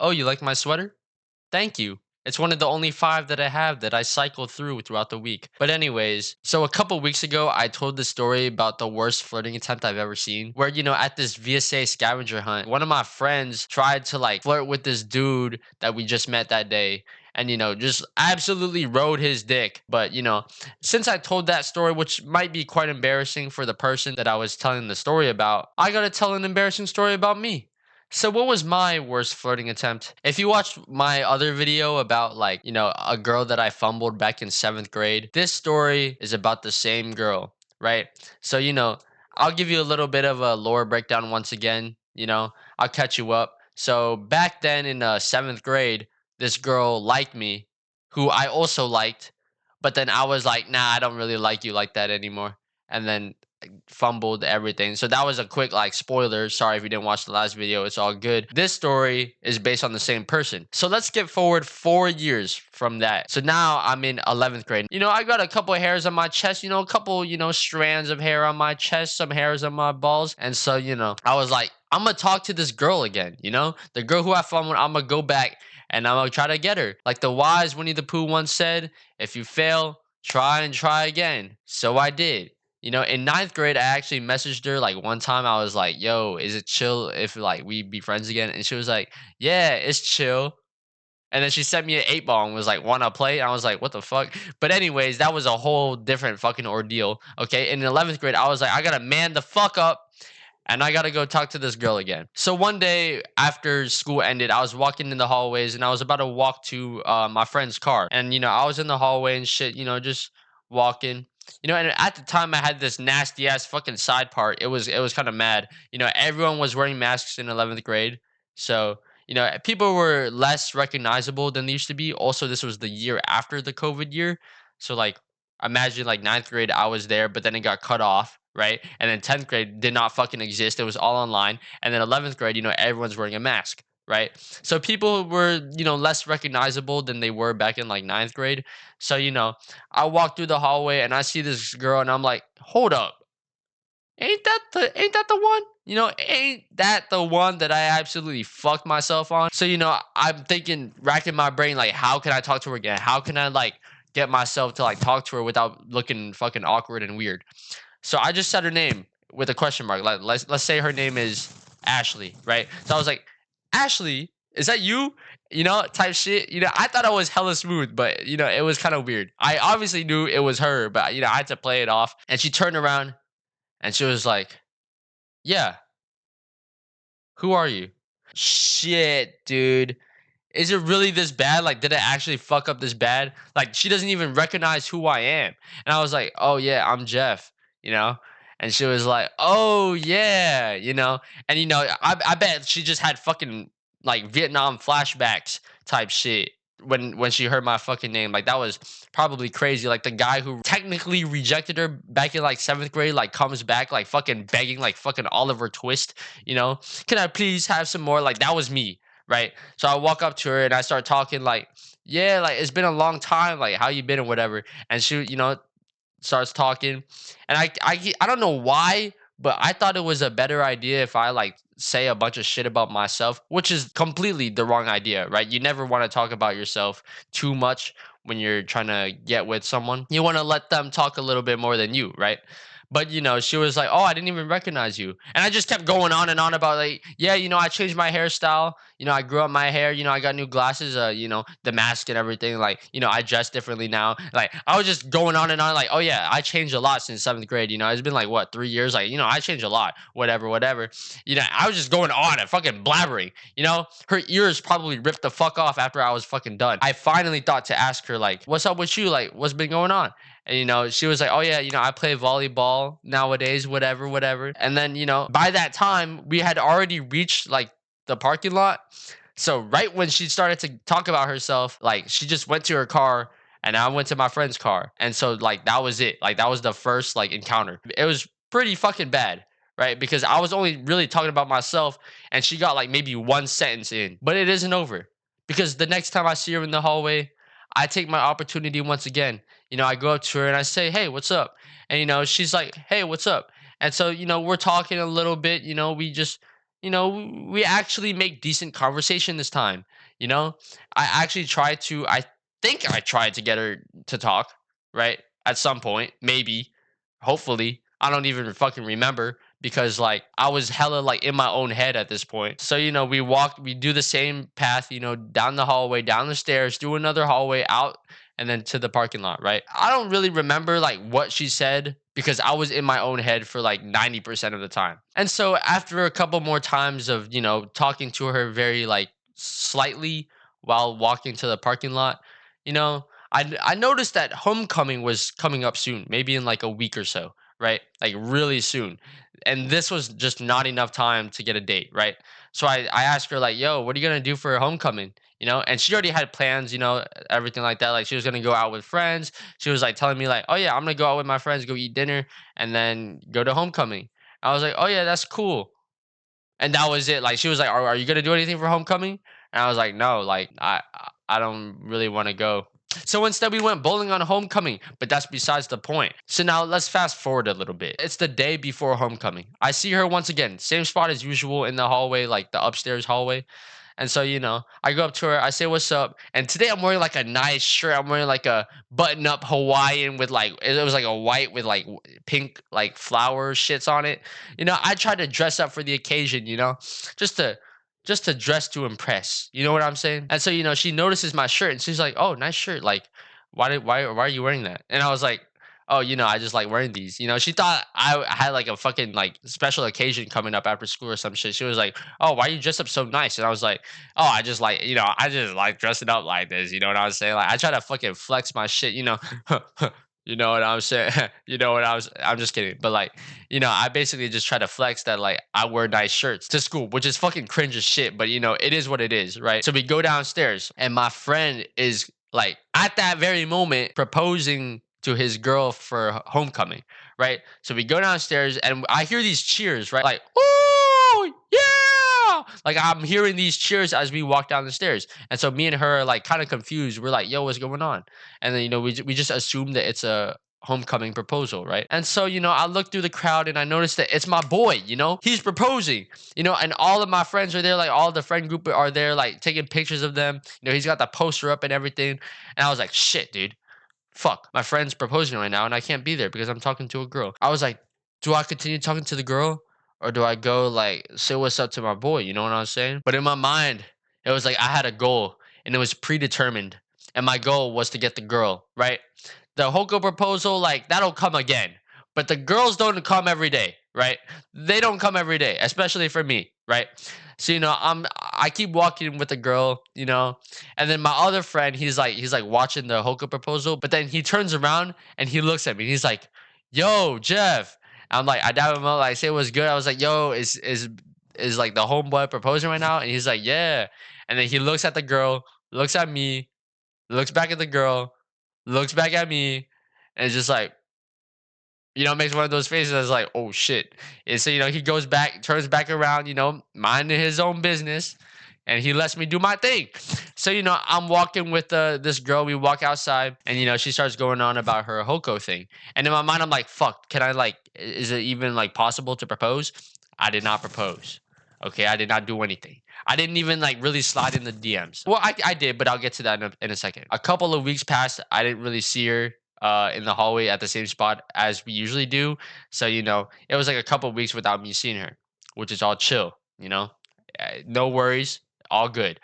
Oh, you like my sweater? Thank you. It's one of the only 5 that I have that I cycle throughout the week. But anyways, so a couple weeks ago, I told the story about the worst flirting attempt I've ever seen. Where, at this VSA scavenger hunt, one of my friends tried to like flirt with this dude that we just met that day. And, just absolutely rode his dick. But, since I told that story, which might be quite embarrassing for the person that I was telling the story about, I gotta tell an embarrassing story about me. So what was my worst flirting attempt? If you watched my other video about like, a girl that I fumbled back in 7th grade, this story is about the same girl, right? So, I'll give you a little bit of a lore breakdown once again, I'll catch you up. So, back then in 7th grade, this girl liked me, who I also liked, but then I was like, "Nah, I don't really like you like that anymore." And then fumbled everything. So that was a quick like spoiler. Sorry if you didn't watch the last video. It's all good. This story is based on the same person. So let's get forward 4 years from that. So now I'm in 11th grade. I got a couple of hairs on my chest, a couple, strands of hair on my chest, some hairs on my balls. And so, I was like, I'm gonna talk to this girl again, the girl who I fumbled, I'm gonna go back and I'm gonna try to get her. Like the wise Winnie the Pooh once said, if you fail, try and try again. So I did. In 9th grade, I actually messaged her like one time. I was like, "Yo, is it chill if like we be friends again?" And she was like, "Yeah, it's chill." And then she sent me an 8 ball and was like, "Wanna play?" And I was like, "What the fuck?" But anyways, that was a whole different fucking ordeal. Okay, in 11th grade, I was like, I gotta man the fuck up and I gotta go talk to this girl again. So one day after school ended, I was walking in the hallways and I was about to walk to my friend's car. And I was in the hallway and shit, just walking. And at the time I had this nasty ass fucking side part. It was kind of mad. Everyone was wearing masks in 11th grade. So, people were less recognizable than they used to be. Also, this was the year after the COVID year. So like imagine like 9th grade, I was there, but then it got cut off, right? And then 10th grade did not fucking exist. It was all online. And then 11th grade, everyone's wearing a mask, right? So people were, less recognizable than they were back in like 9th grade. So, I walk through the hallway and I see this girl and I'm like, hold up. Ain't that the one? Ain't that the one that I absolutely fucked myself on? So, I'm thinking, racking my brain, like, how can I talk to her again? How can I like get myself to like talk to her without looking fucking awkward and weird? So I just said her name with a question mark. Like let's say her name is Ashley, right? So I was like, Ashley, is that you? Type shit. I thought I was hella smooth, but it was kind of weird. I obviously knew it was her, but I had to play it off. And she turned around and she was like, "Yeah, who are you?" Shit, dude. Is it really this bad? Like, did it actually fuck up this bad? Like, she doesn't even recognize who I am. And I was like, oh, yeah, I'm Jeff, you know? And she was like, oh, yeah, And, I bet she just had fucking, like, Vietnam flashbacks type shit when she heard my fucking name. Like, that was probably crazy. Like, the guy who technically rejected her back in, like, 7th grade, like, comes back, like, fucking begging, like, fucking Oliver Twist, Can I please have some more? Like, that was me, right? So I walk up to her and I start talking like, yeah, like it's been a long time, like how you been and whatever. And she, starts talking, and I don't know why, but I thought it was a better idea if I like say a bunch of shit about myself, which is completely the wrong idea, right? You never want to talk about yourself too much when you're trying to get with someone. You want to let them talk a little bit more than you, right? But she was like, "Oh, I didn't even recognize you," and I just kept going on and on about like, "Yeah, I changed my hairstyle. I grew up my hair. I got new glasses. The mask and everything. Like, I dress differently now. Like, I was just going on and on. Like, oh yeah, I changed a lot since 7th grade. It's been like what 3 years. Like, I changed a lot. Whatever, whatever. I was just going on and fucking blabbering. Her ears probably ripped the fuck off after I was fucking done. I finally thought to ask her like, "What's up with you? Like, what's been going on?" And she was like, "Oh yeah, I play volleyball nowadays, whatever, whatever." And then, by that time, we had already reached like the parking lot. So right when she started to talk about herself, like she just went to her car and I went to my friend's car. And so like that was it. Like that was the first like encounter. It was pretty fucking bad, right? Because I was only really talking about myself and she got like maybe one sentence in. But it isn't over. Because the next time I see her in the hallway, I take my opportunity once again. I go up to her and I say, "Hey, what's up?" And she's like, "Hey, what's up?" And so, we're talking a little bit, we just we actually make decent conversation this time. You know, I actually tried to. I think I tried to get her to talk, right? At some point, maybe, hopefully. I don't even fucking remember because like I was hella like in my own head at this point. So we do the same path, down the hallway, down the stairs, through another hallway, out, and then to the parking lot, right? I don't really remember like what she said because I was in my own head for like 90% of the time. And so after a couple more times of, talking to her very like slightly while walking to the parking lot, I noticed that homecoming was coming up soon, maybe in like a week or so, right? Like really soon. And this was just not enough time to get a date, right? So I asked her like, "Yo, what are you going to do for homecoming?" And she already had plans, everything like that. Like she was gonna go out with friends. She was like telling me like, "Oh yeah, I'm gonna go out with my friends, go eat dinner, and then go to homecoming." I was like, "Oh yeah, that's cool." And that was it. Like she was like, "Are you gonna do anything for homecoming?" And I was like, "No, like I don't really want to go." So instead, we went bowling on homecoming, but that's besides the point. So now let's fast forward a little bit. It's the day before homecoming. I see her once again, same spot as usual in the hallway, like the upstairs hallway. And so, I go up to her, I say, "What's up?" And today I'm wearing like a nice shirt. I'm wearing like a button up Hawaiian with like, it was like a white with like pink, like flower shits on it. I tried to dress up for the occasion, just to. Just to dress to impress, you know what I'm saying? And so, she notices my shirt and she's like, "Oh, nice shirt. Like, why are you wearing that?" And I was like, "Oh, I just like wearing these." She thought I had like a fucking like special occasion coming up after school or some shit. She was like, "Oh, why you dress up so nice?" And I was like, "Oh, I just like, I just like dressing up like this." You know what I was saying? Like I try to fucking flex my shit, you know what I'm saying? I'm just kidding. But like, I basically just try to flex that like I wear nice shirts to school, which is fucking cringe as shit, but it is what it is, right? So we go downstairs and my friend is like at that very moment proposing to his girl for homecoming, right? So we go downstairs and I hear these cheers, right? Like, "Oh, yeah!" Like I'm hearing these cheers as we walk down the stairs. And so me and her are like kind of confused. We're like, "Yo, what's going on?" And then we just assume that it's a homecoming proposal, right? And so I look through the crowd and I notice that it's my boy. He's proposing. And all of my friends are there, like all the friend group are there, like taking pictures of them. He's got the poster up and everything. And I was like, "Shit, dude, fuck, my friend's proposing right now and I can't be there because I'm talking to a girl." I was like, "Do I continue talking to the girl or do I go like say what's up to my boy?" You know what I'm saying? But in my mind, it was like I had a goal and it was predetermined. And my goal was to get the girl, right? The Hoko proposal, like that'll come again. But the girls don't come every day, right? They don't come every day, especially for me, right? So I keep walking with the girl, and then my other friend, he's like watching the Hoko proposal, but then he turns around and he looks at me. And he's like, "Yo, Jeff." I'm like, I dab him up, like say it was good. I was like, "Yo, is like the homeboy proposing right now?" And he's like, "Yeah." And then he looks at the girl, looks at me, looks back at the girl, looks back at me, and it's just like, makes one of those faces that's like, "Oh shit." And so, he goes back, turns back around, minding his own business, and he lets me do my thing. So, I'm walking with this girl. We walk outside, and she starts going on about her Hoko thing. And in my mind, I'm like, "Fuck, can I like? Is it even like possible to propose?" I did not propose. Okay, I did not do anything. I didn't even like really slide in the DMs. Well, I did, but I'll get to that in a second. A couple of weeks passed. I didn't really see her in the hallway at the same spot as we usually do. So, it was like a couple of weeks without me seeing her, which is all chill, no worries, all good.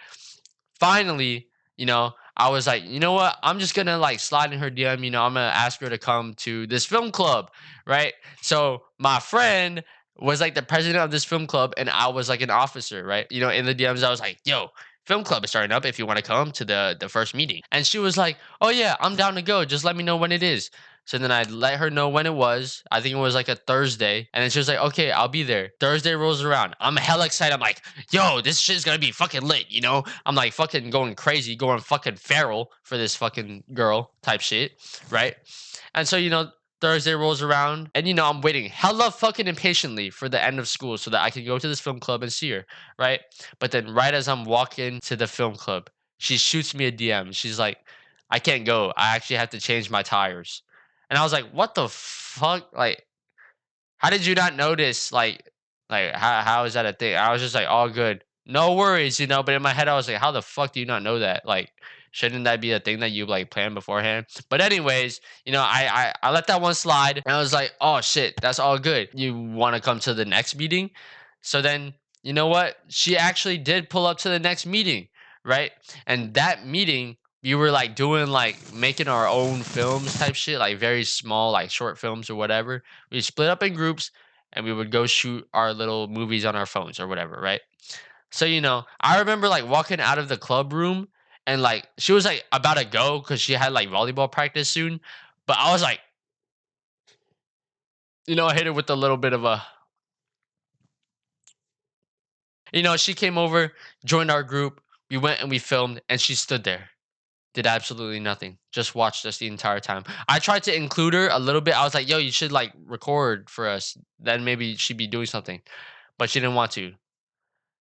Finally, I was like, "You know what? I'm just gonna like slide in her DM. I'm gonna ask her to come to this film club, right?" So my friend was like the president of this film club, and I was like an officer, right? In the DMs, I was like, "Yo, film club is starting up. If you want to come to the first meeting," and she was like, "Oh yeah, I'm down to go. Just let me know when it is." So then I let her know when it was. I think it was like a Thursday. And then she was like, "Okay, I'll be there." Thursday rolls around. I'm hella excited. I'm like, "Yo, this shit's gonna be fucking lit." I'm like fucking going crazy, going fucking feral for this fucking girl type shit, right? And so, Thursday rolls around and I'm waiting hella fucking impatiently for the end of school so that I can go to this film club and see her, right? But then right as I'm walking to the film club, she shoots me a DM. She's like, "I can't go. I actually have to change my tires." And I was like, "What the fuck? Like, how did you not notice? Like, Like, how is that a thing? I was just like, all good. No worries, you know. But in my head, I was like, how the fuck do you not know that? Like, shouldn't that be a thing that you like plan beforehand? But anyways, I let that one slide and I was like, oh shit, that's all good. You want to come to the next meeting? So then, you know what? She actually did pull up to the next meeting, right? And that meeting, we were like doing like making our own films type shit, like very small, like short films or whatever. We split up in groups and we would go shoot our little movies on our phones or whatever, right? So, I remember like walking out of the club room and like she was like about to go because she had like volleyball practice soon. But I was like, I hit her with a little bit of a, she came over, joined our group. We went and we filmed and she stood there, did absolutely nothing, just watched us the entire time. I tried to include her a little bit. I was like, yo, you should like record for us. Then maybe she'd be doing something. But she didn't want to.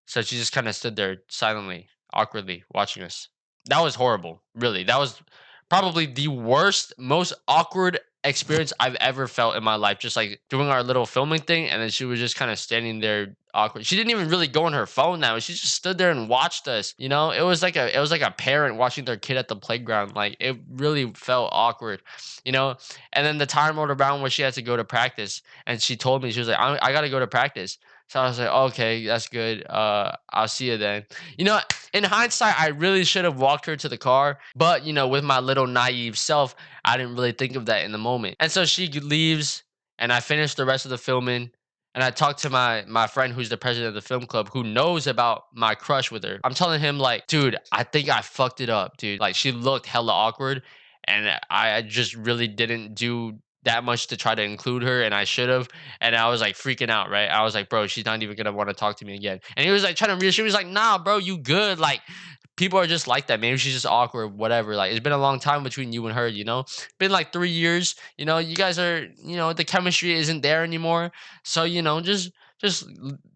So she just kind of stood there silently, awkwardly watching us. That was horrible. Really. That was probably the worst, most awkward experience I've ever felt in my life. Just like doing our little filming thing, and then she was just kind of standing there awkward. She didn't even really go on her phone now. She just stood there and watched us. It was like a parent watching their kid at the playground. Like it really felt awkward, you know. And then the time rolled around where she had to go to practice, and she told me she was like, I got to go to practice. So I was like, okay, that's good. I'll see you then. You know, in hindsight, I really should have walked her to the car, but with my little naive self, I didn't really think of that in the moment. And so she leaves, and I finished the rest of the filming. And I talked to my friend who's the president of the film club who knows about my crush with her. I'm telling him like, dude, I think I fucked it up, dude. Like she looked hella awkward, and I just really didn't do that much to try to include her, and I should have. And I was like freaking out, right? I was like, bro, she's not even gonna want to talk to me again. And he was like trying to reassure me. He was like, nah, bro, you good. Like, people are just like that. Maybe she's just awkward, whatever. Like, it's been a long time between you and her, you know? Been like 3 years. You guys are, the chemistry isn't there anymore. So, just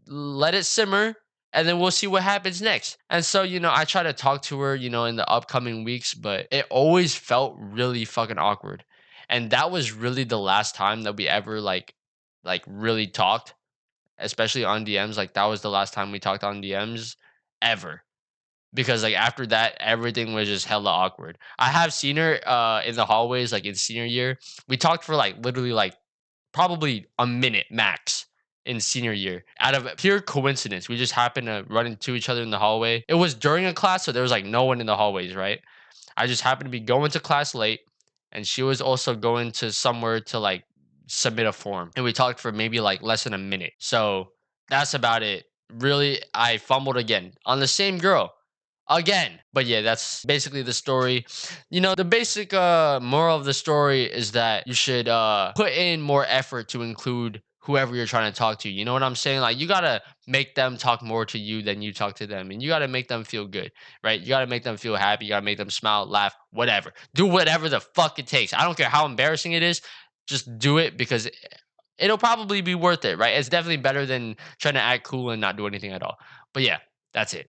let it simmer. And then we'll see what happens next. And so, I try to talk to her, in the upcoming weeks, but it always felt really fucking awkward. And that was really the last time that we ever like really talked, especially on DMs. Like that was the last time we talked on DMs ever. Because like after that, everything was just hella awkward. I have seen her in the hallways like in senior year. We talked for like literally like probably a minute max in senior year. Out of pure coincidence, we just happened to run into each other in the hallway. It was during a class, so there was like no one in the hallways, right? I just happened to be going to class late, and she was also going to somewhere to like submit a form. And we talked for maybe like less than a minute. So that's about it. Really, I fumbled again on the same girl again. But yeah, that's basically the story. The basic moral of the story is that you should put in more effort to include whoever you're trying to talk to. You know what I'm saying? Like you gotta make them talk more to you than you talk to them, and you gotta make them feel good, right? You gotta make them feel happy. You gotta make them smile, laugh, whatever. Do whatever the fuck it takes. I don't care how embarrassing it is. Just do it because it'll probably be worth it, right? It's definitely better than trying to act cool and not do anything at all. But yeah, that's it.